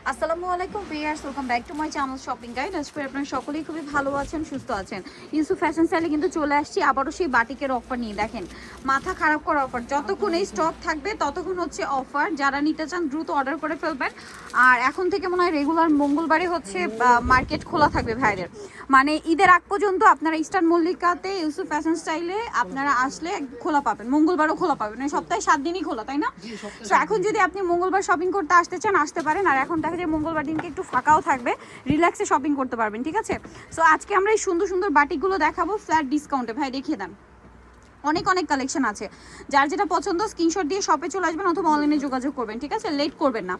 আসসালামু আলাইকুম viewers, welcome back to my channel shopping guide. আজকে আপনারা সকলেই খুবই ভালো আছেন, সুস্থ আছেন। ইউসুফ ফ্যাশন স্টাইলে কিন্তু চলে আসছি আবারও সেই বাটিকের অফার নিয়ে। দেখেন, মাথা খারাপ করা অফার, যতক্ষণ এই স্টক থাকবে ততক্ষণ হচ্ছে অফার। যারা নিতে চান দ্রুত অর্ডার করে ফেলবেন। আর এখন থেকে মনে হয় রেগুলার মঙ্গলবারে হচ্ছে মার্কেট খোলা থাকবে ভাইদের, মানে ঈদের আগ পর্যন্ত আপনারা ইস্টার্ন মল্লিকাতে ইউসুফ ফ্যাশন স্টাইলে আপনারা আসলে খোলা পাবেন, মঙ্গলবারও খোলা পাবেন, মানে সপ্তাহে 7 দিনই খোলা, তাই না? তো এখন যদি আপনি মঙ্গলবার শপিং করতে আসতে চান আসতে পারেন। আর এখন দেখা যায় মঙ্গলবার দিনকে একটু ফাঁকাও থাকবে, রিল্যাক্সে শপিং করতে পারবেন, ঠিক আছে? সো আজকে আমরা এই সুন্দর সুন্দর বাটিকগুলো দেখাবো ফ্ল্যাট ডিসকাউন্টে। ভাই দেখিয়ে দেন, অনেক অনেক কালেকশন আছে। যার যেটা পছন্দ স্ক্রিনশট দিয়ে শপে চলে আসবেন অথবা অনলাইনে যোগাযোগ করবেন, ঠিক আছে? লেট করবেন না,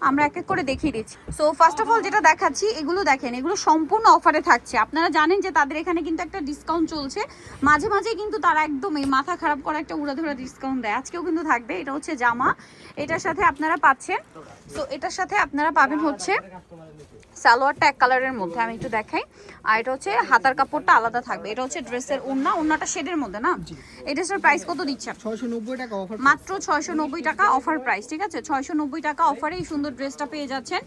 আমরা এক এক করে দেখিয়ে দিচ্ছি। সো ফার্স্ট অফ অল যেটা দেখাচ্ছি, এগুলো দেখেন, এগুলো সম্পূর্ণ অফারে থাকছে। আপনারা জানেন যে তাদের এখানে কিন্তু একটা ডিসকাউন্ট চলছে, মাঝে মাঝে কিন্তু তারা একদম এই মাথা খারাপ করা একটা উড়াধুরা ডিসকাউন্ট দেয়। আজকেও কিন্তু থাকবে। এটা হচ্ছে জামা, এটার সাথে আপনারা পাচ্ছেন, সো এটার সাথে আপনারা পাবেন হচ্ছে সালোয়ারটা এক কালারের মধ্যে, আমি একটু দেখাই। আর এটা হচ্ছে হাতার কাপড়টা আলাদা থাকবে। এটা হচ্ছে ড্রেসের ওড়নাটা শেডের মধ্যে না। এই ড্রেসের প্রাইস কত দিচ্ছেন? 690 টাকা অফার, মাত্র 690 টাকা অফার প্রাইস, ঠিক আছে? 690 টাকা অফারে এই সুন্দর ড্রেসটা পেয়ে যাচ্ছেন।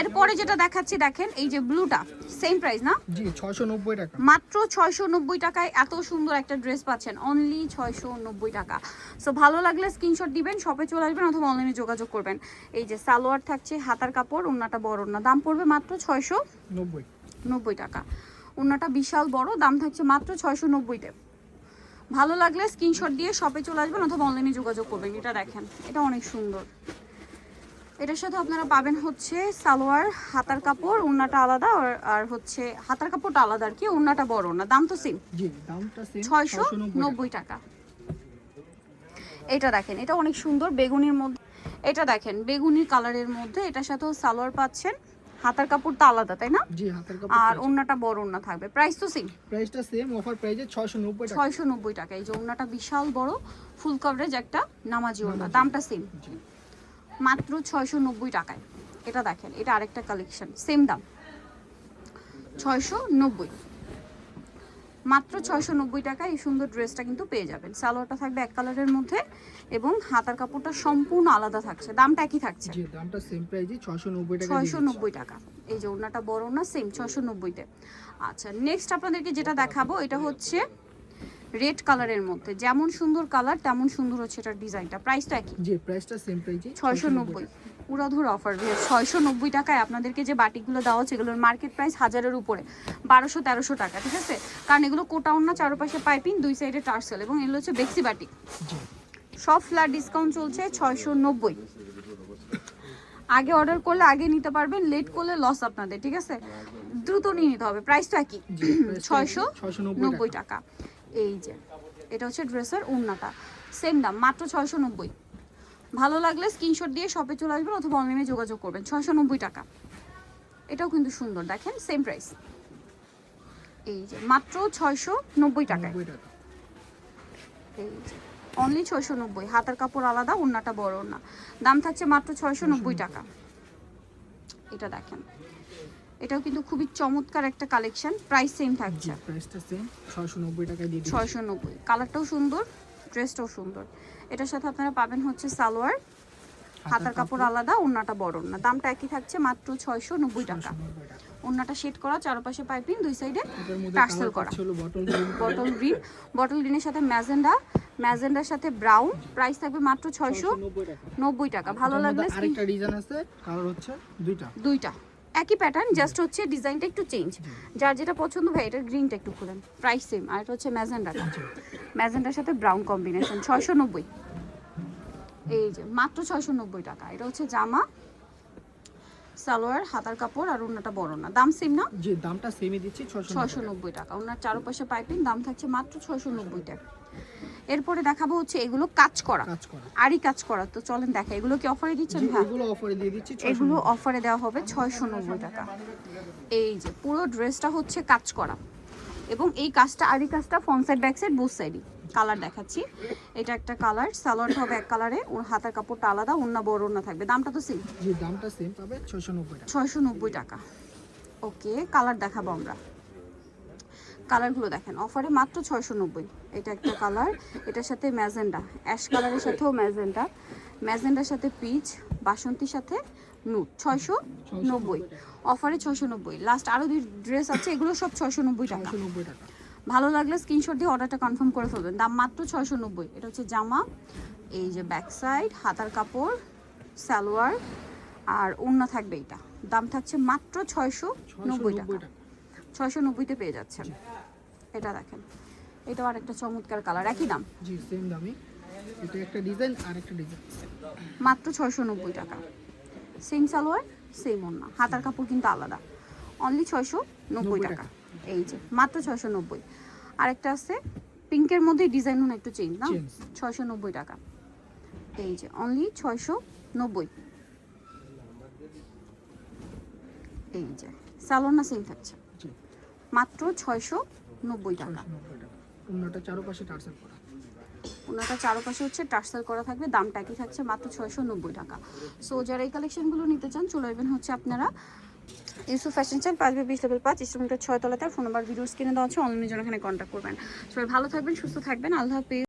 এরপরে যেটা দেখাচ্ছি দেখেন, এই যে ব্লুটা, সেম প্রাইস না? জি 690 টাকা, মাত্র 690 টাকায় এত সুন্দর একটা ড্রেস পাচ্ছেন, অনলি 690 টাকা। সো ভালো লাগলে স্ক্রিনশট দিবেন, শপে চলে আসবেন অথবা অনলাইনে যোগাযোগ করবেন। এই যে সালোয়ার থাকছে, হাতার কাপড়, ওড়নাটা বড় ওড়না, দাম পড়বে মাত্র 690 টাকা। ওড়নাটা বিশাল বড়, দাম থাকছে মাত্র 690-তে। ভালো লাগলে স্ক্রিনশট দিয়ে শপে চলে আসবেন অথবা অনলাইনে যোগাযোগ করবেন। এটা দেখেন, এটা অনেক সুন্দর। এটার সাথে আপনারা পাবেন হচ্ছে সালোয়ার, হাতার কাপড়, ওড়নাটা আলাদা, আর হচ্ছে হাতার কাপড়টা আলাদা আর কি, ওড়নাটা বড় না। দাম তো সেম, জি দামটা সেম 690 টাকা। এটা দেখেন, এটা অনেক সুন্দর বেগুনির মধ্যে। এটা দেখেন বেগুনির কালারের মধ্যে, এটার সাথেও সালোয়ার পাচ্ছেন, হাতার কাপড়টা আলাদা, তাই না? জি হাতের কাপড় আর ওড়নাটা বড় ওড়না থাকবে। প্রাইস তো সেম, প্রাইসটা সেম, অফার প্রাইসে 690 টাকা। 690 টাকা। এই যে ওড়নাটা বিশাল বড়, ফুল কভারেজ একটা নামাজি ওড়না, দামটা সেম, মাত্র 690 টাকায়। এটা দেখেন, এটা আরেকটা কালেকশন, সেম দাম 690, মাত্র 690 টাকায় এই সুন্দর ড্রেসটা কিন্তু পেয়ে যাবেন। সালোয়ারটা থাকবে এক কালারের মধ্যে এবং হাতার কাপড়টা সম্পূর্ণ আলাদা থাকছে, দামটা একই থাকছে, জি দামটা সেম প্রাইসে 690 টাকা। 690 টাকা। এই যে ওড়নাটা বড় না, সেম 690-তে। আচ্ছা, নেক্সট আপনাদেরকে যেটা দেখাবো, এটা হচ্ছে রেড কালারের মধ্যে। যেমন সুন্দর কালার তেমন সুন্দর হচ্ছে এটার ডিজাইনটা। প্রাইসটা একই, জি প্রাইসটা সেম প্রাইসে 690। উড়াধুর অফার, 690 টাকায় আপনাদেরকে যে বাটিকগুলো দেওয়া হচ্ছে এগুলোর মার্কেট প্রাইস 1000-এর উপরে, 1200-1300 টাকা, ঠিক আছে? কারণ এগুলো কোটাউন না, চারপাশে পাইপিং, দুই সাইডে টার্সেল, এবং এগুলো হচ্ছে বেক্সি বাটিক। জি সব ফ্ল্যাট ডিসকাউন্ট চলছে 690। আগে অর্ডার করলে আগে নিতে পারবেন, লেট করলে লস আপনাদের, ঠিক আছে? দ্রুত নিয়ে নিতে হবে। প্রাইস তো একই, 690 টাকা। এই যে এটা হচ্ছে ড্রেসের ওড়নাটা, সেম দাম, মাত্র 690। ভালো লাগলে স্ক্রিনশট দিয়ে শপে চলে আসবেন অথবা অনলাইনে যোগাযোগ করবেন। 690 টাকা। এটাও কিন্তু সুন্দর, দেখেন সেম প্রাইস। এই যে মাত্র 690 টাকায়, 90 টাকা। এই যে অনলি 690। হাতার কাপড় আলাদা, ওড়নাটা বড় ওড়না, দাম থাকছে মাত্র 690 টাকা। এটা দেখেন, এটাও কিন্তু খুবই চমৎকার একটা কালেকশন, প্রাইস সেম থাকছে, প্রাইসটা সেম 690 টাকা দিয়ে দিচ্ছি। 690। কালারটাও সুন্দর, ড্রেসটাও সুন্দর। এটার সাথে আপনারা পাবেন হচ্ছে সালোয়ার, হাতার কাপড় আলাদা, ওড়নাটা বড় ওড়না, দামটা একই থাকছে মাত্র 690 টাকা। ওড়নাটা সেট করা, চারপাশে পাইপিং, দুই সাইডে টার্সেল করা, বটল গ্রিনের সাথে ম্যাজেন্ডার সাথে ব্রাউন। প্রাইস থাকবে মাত্র 690 টাকা। ভালো লাগলে আরেকটা ডিজাইন আছে, কালার হচ্ছে দুইটা, একই প্যাটার্ন, জাস্ট হচ্ছে ডিজাইনটা একটু চেঞ্জ। যার যেটা পছন্দ ভাই, এটার গ্রিনটা একটু খুলেন। Price same. আর এটা হচ্ছে ম্যাজেন্ডার সাথে ব্রাউন কম্বিনেশন, 690। এই যে মাত্র 690 টাকা। এটা হচ্ছে জামা, সালোয়ার, হাতার কাপড় আর ওড়নাটা বড় না, দাম সেম না? জি দামটা সেমই দিচ্ছি 690 টাকা। ওনার চারপাশে পাইপিং, দাম থাকছে মাত্র 690 টাকা। এরপরে দেখাবো হচ্ছে এগুলো কাজ করা, আরই কাজ করা। তো চলেন দেখা, এগুলো কি অফারে দিচ্ছেন ভাই? এগুলো অফারে দিয়ে দিচ্ছি, এগুলো অফারে দেওয়া হবে 690 টাকা। এই যে পুরো ড্রেসটা হচ্ছে কাজ করা, এবং এই কাজটা আরই কাজটা front side back side both সাইডই। কালার দেখাচ্ছি, এটা একটা কালার, সালোয়ারটা হবে এক কালারে, ওর হাতার কাপড়টা আলাদা, ওড়না বড় ওড়না থাকবে, দামটা তো সেম, জি দামটা সেম পাবে 690 টাকা। 690 টাকা। ওকে, কালার দেখাবো আমরা। কালারগুলো দেখেন, অফারে মাত্র 690। এটা একটা কালার, এটার সাথে ম্যাজেন্ডা, অ্যাশ কালারের সাথেও ম্যাজেন্ডার সাথে পিচ, বাসন্তীর সাথে নুট 690, অফারে 690। লাস্ট আরো দুই ড্রেস আছে, এগুলো সব 690 টাকা। 690 টাকা। ভালো লাগলে স্ক্রিনশট দিয়ে অর্ডারটা কনফার্ম করে ফেলবেন, দাম মাত্র 690। এটা হচ্ছে জামা, এই যে ব্যাক সাইড, হাতার কাপড়, সালোয়ার আর ওড়না থাকবে। এটা দাম থাকছে মাত্র 690 টাকা। 690-তে পেয়ে যাচ্ছেন। এটা দেখেন, এটাও আরেকটা চমৎকার কালার, একই দাম। জি সেম দামি। এটা একটা ডিজাইন আর একটা ডিজাইন। মাত্র 690 টাকা। সেম সালোয়ার, সেম ওড়না, হাতার কাপড় কিন্তু আলাদা। অনলি 690 টাকা। এই যে মাত্র 690। আরেকটা আছে পিঙ্কের মধ্যে, ডিজাইন একটু চেঞ্জ না, 690 টাকা। এই যে অনলি 690। এই যে সালোয়ার না সেম থাকছে, জি মাত্র 690 টাকা। 690 টাকা। অন্যটা চারপাশে টার্সেল করা। ওনাটা চারপাশে হচ্ছে টার্সেল করা থাকবে, দামটা একই থাকছে মাত্র 690 টাকা। সো যারা এই কালেকশনগুলো নিতে চান চলে আসবেন হচ্ছে আপনারা Yusuf fashion style 5/20 level 5 eastern 6 তলাতে। ফোন নাম্বার ভিডিওস কিনে দেওয়া আছে, অনলাইনের জন্য এখানে কন্ট্যাক্ট করবেন। সবাই ভালো থাকবেন, সুস্থ থাকবেন, আল্লাহ হাফেজ।